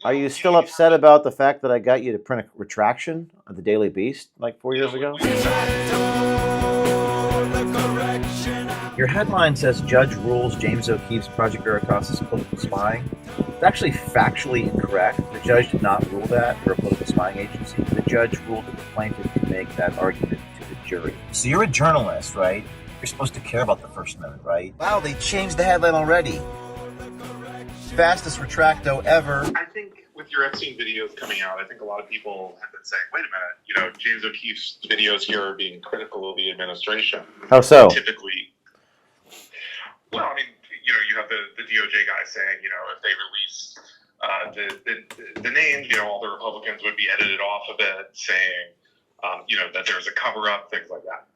Are you still upset about the fact that I got you to print a retraction of the Daily Beast like 4 years ago? Your headline says Judge rules James O'Keefe's Project Veritas is political spying. It's actually factually incorrect. The judge did not rule that for a political spying agency. The judge ruled that the plaintiff could make that argument to the jury. So you're a journalist, right? You're supposed to care about the First Amendment, right? Wow, they changed the headline already. Fastest retracto ever. I think with your Epstein videos coming out, I think a lot of people have been saying, wait a minute, James O'Keefe's videos here are being critical of the administration. How so? Typically, well, I mean, you have the DOJ guy saying, if they release the names, all the Republicans would be edited off of it, saying, that there's a cover-up, things like that.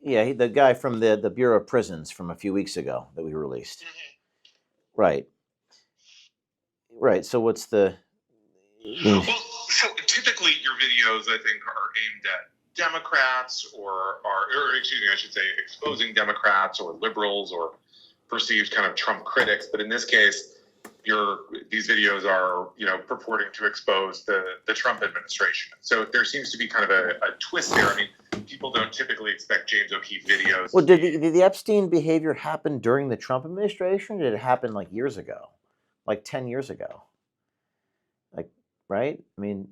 Yeah, the guy from the Bureau of Prisons from a few weeks ago that we released. Mm-hmm. Right. So what's the... Well, so typically your videos, I think, are aimed at Democrats or excuse me, I should say exposing Democrats or liberals or perceived kind of Trump critics. But in this case, these videos are, purporting to expose the Trump administration. So there seems to be kind of a twist there. I mean, people don't typically expect James O'Keefe videos. Well, did the Epstein behavior happen during the Trump administration? Or did it happen like years ago, like 10 years ago? Like, right? I mean,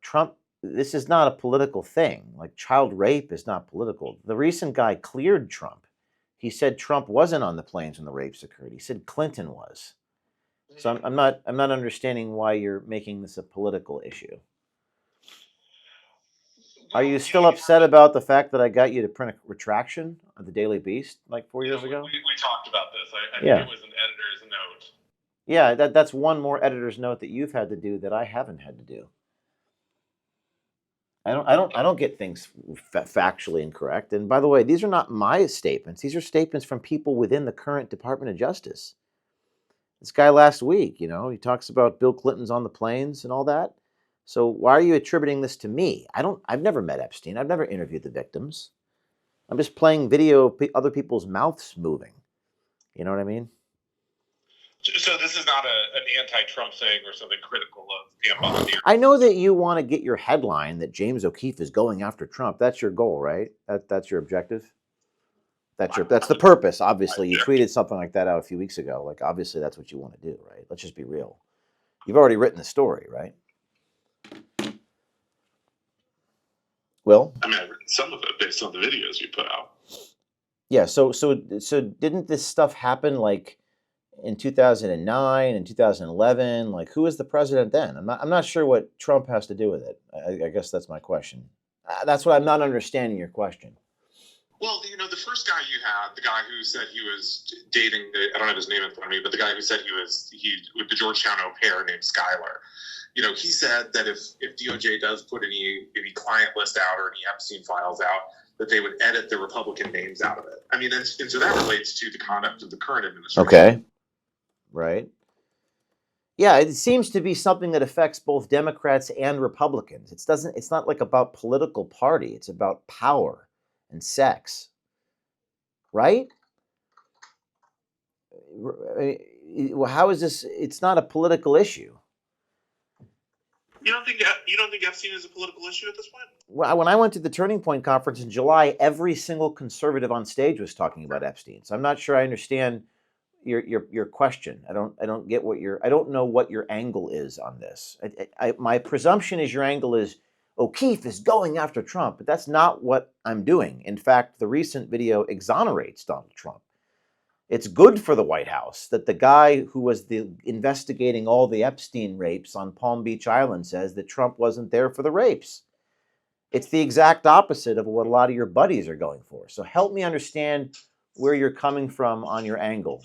Trump, this is not a political thing. Like child rape is not political. The recent guy cleared Trump. He said Trump wasn't on the planes when the rapes occurred. He said Clinton was. So I'm not understanding why you're making this a political issue. Are you still upset about the fact that I got you to print a retraction of the Daily Beast like 4 years ago? We talked about this. I think it was an editor's note. Yeah, that's one more editor's note that you've had to do that I haven't had to do. I don't get things factually incorrect. And by the way, these are not my statements. These are statements from people within the current Department of Justice. This guy last week, he talks about Bill Clinton's on the planes and all that. So why are you attributing this to me? I've never met Epstein. I've never interviewed the victims. I'm just playing video of other people's mouths moving. You know what I mean? So this is not an anti-Trump thing or something critical of the ambassador. I know that you want to get your headline that James O'Keefe is going after Trump. That's your goal, right? That's your objective? That's the purpose, obviously. You tweeted something like that out a few weeks ago. Like, obviously, that's what you want to do, right? Let's just be real. You've already written the story, right? Well, I mean, I've written some of it based on the videos you put out. Yeah. So didn't this stuff happen like in 2009 and 2011? Like, who was the president then? I'm not sure what Trump has to do with it. I guess that's my question. That's what I'm not understanding your question. Well, the first guy you had, the guy who said he was dating, I don't have his name in front of me, but the guy who said he with the Georgetown au pair named Skylar. He said that if DOJ does put any client list out or any Epstein files out, that they would edit the Republican names out of it. I mean, and so that relates to the conduct of the current administration. Okay. Right. Yeah, it seems to be something that affects both Democrats and Republicans. It's not like about political party. It's about power and sex. Right? How is this? It's not a political issue. You don't think Epstein is a political issue at this point? Well, when I went to the Turning Point conference in July, every single conservative on stage was talking about Epstein. So I'm not sure I understand your question. I don't get I don't know what your angle is on this. My presumption is your angle is O'Keefe is going after Trump, but that's not what I'm doing. In fact, the recent video exonerates Donald Trump. It's good for the White House that the guy who was investigating all the Epstein rapes on Palm Beach Island says that Trump wasn't there for the rapes. It's the exact opposite of what a lot of your buddies are going for. So help me understand where you're coming from on your angle.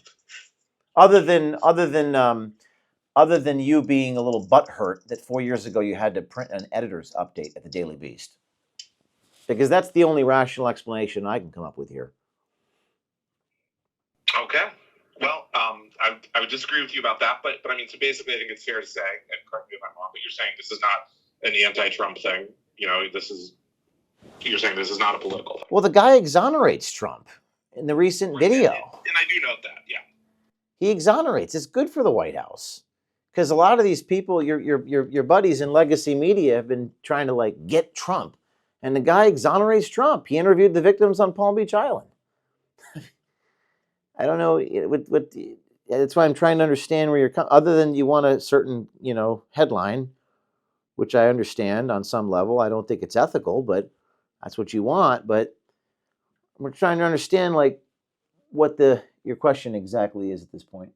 Other than you being a little butthurt that 4 years ago you had to print an editor's update at the Daily Beast. Because that's the only rational explanation I can come up with here. Okay. Well, I would disagree with you about that, but I mean, so basically, I think it's fair to say, and correct me if I'm wrong, but you're saying this is not an anti-Trump thing. You're saying this is not a political thing. Well, the guy exonerates Trump in the recent video. And I do note that, yeah. He exonerates. It's good for the White House. because a lot of these people, your buddies in legacy media, have been trying to like get Trump, and the guy exonerates Trump. He interviewed the victims on Palm Beach Island. I don't know what. That's why I'm trying to understand where you're coming. Other than you want a certain headline, which I understand on some level. I don't think it's ethical, but that's what you want. But we're trying to understand like what your question exactly is at this point.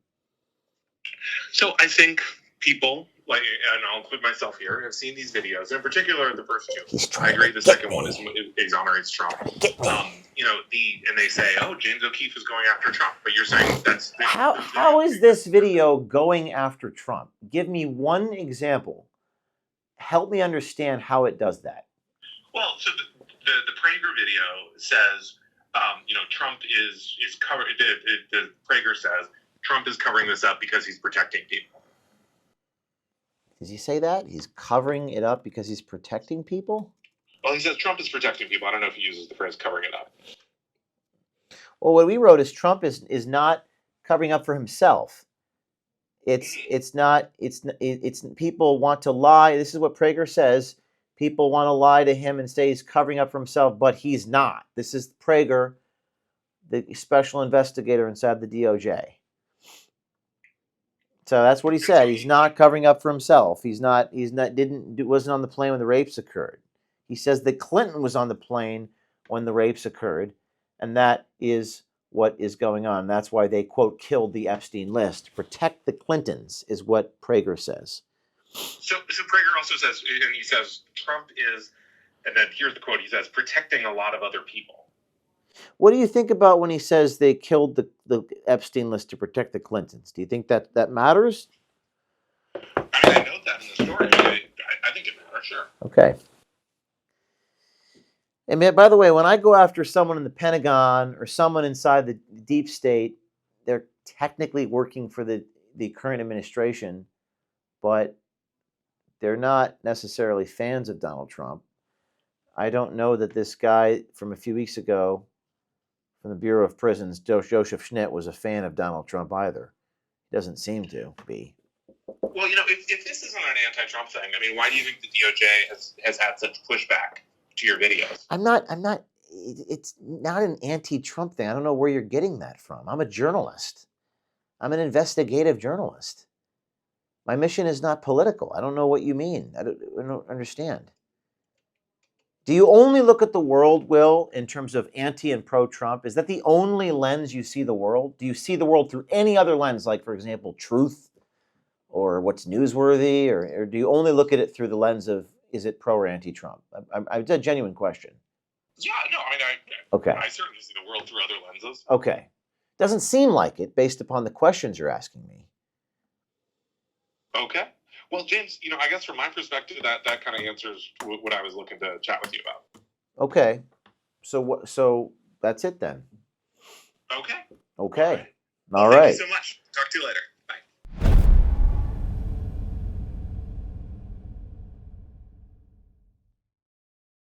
So I think people, like, and I'll include myself here, have seen these videos. In particular, the first two. I agree. The second one is exonerates Trump. And they say, "Oh, James O'Keefe is going after Trump," but you're saying that's how is this video going after Trump? Give me one example. Help me understand how it does that. Well, so the Prager video says, Trump is covered. The Prager says Trump is covering this up because he's protecting people. Does he say that? He's covering it up because he's protecting people? Well, he says Trump is protecting people. I don't know if he uses the phrase covering it up. Well, what we wrote is Trump is not covering up for himself. It's people want to lie. This is what Prager says. People want to lie to him and say he's covering up for himself, but he's not. This is Prager, the special investigator inside the DOJ. So that's what he said. He's not covering up for himself. Wasn't on the plane when the rapes occurred. He says that Clinton was on the plane when the rapes occurred, and that is what is going on. That's why they, quote, killed the Epstein list. To protect the Clintons is what Prager says. So Prager also says, and he says, Trump is, and then here's the quote, he says, protecting a lot of other people. What do you think about when he says they killed the Epstein list to protect the Clintons? Do you think that matters? I note that in the story. I think it matters, sure. Okay. And by the way, when I go after someone in the Pentagon or someone inside the deep state, they're technically working for the current administration, but they're not necessarily fans of Donald Trump. I don't know that this guy from a few weeks ago from the Bureau of Prisons, Joseph Schnitt, was a fan of Donald Trump either. He doesn't seem to be. Well, if this isn't an anti-Trump thing, I mean, why do you think the DOJ has had such pushback to your videos? I'm not. It's not an anti-Trump thing. I don't know where you're getting that from. I'm a journalist. I'm an investigative journalist. My mission is not political. I don't know what you mean. I don't understand. Do you only look at the world, Will, in terms of anti and pro-Trump? Is that the only lens you see the world? Do you see the world through any other lens, like, for example, truth or what's newsworthy? Or do you only look at it through the lens of, is it pro or anti-Trump? It's a genuine question. Yeah, no, I certainly see the world through other lenses. Okay. Doesn't seem like it based upon the questions you're asking me. Okay. Well, James, I guess from my perspective, that kind of answers what I was looking to chat with you about. Okay. So that's it then. Okay. Okay. All right. Thank you so much. Talk to you later.